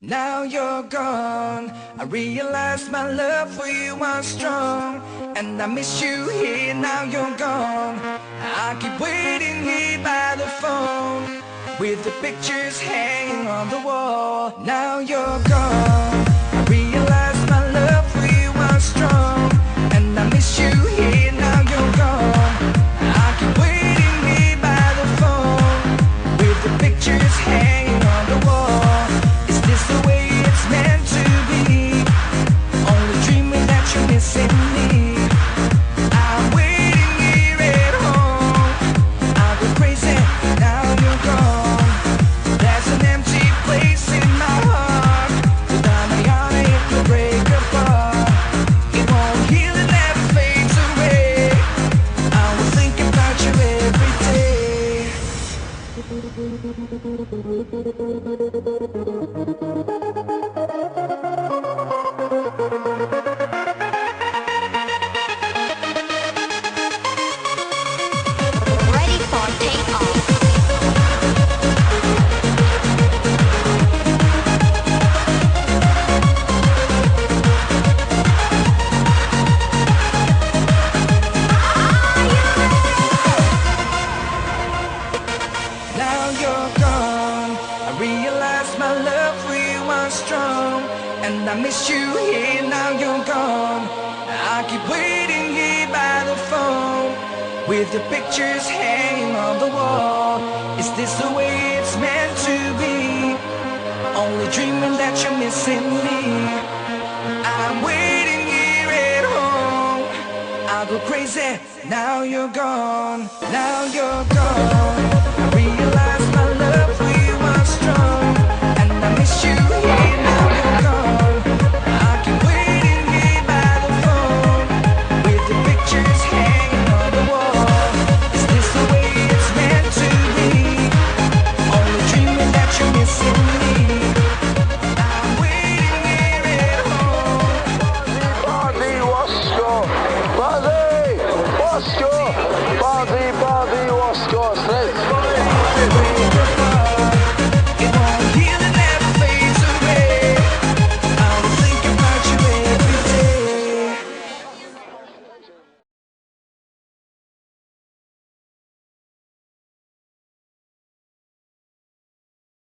Now you're gone, I realize my love for you was strong, and I miss you here. Now you're gone, I keep waiting here by the phone, with the pictures hanging on the wall. Now you're gone, I realize my love for you was strong, and I miss you here. Now you're gone, I keep waiting here by the phone, with the pictures hanging on the wall. Is this the way it's meant to be? Only dreaming that you're missing me. I'm waiting here at home, I go crazy, now you're gone. There's an empty place in my heart, without my honor it could break apart. It won't heal, it never fades away. I will think about you every day. Ready for takeoff. Now you're gone, I realize my love for you was strong, and I miss you here. Now you're gone, I keep waiting here by the phone, with the pictures hanging on the wall. Is this the way it's meant to be? Only dreaming that you're missing me. I'm waiting here at home, I go crazy. Now you're gone, now you're gone.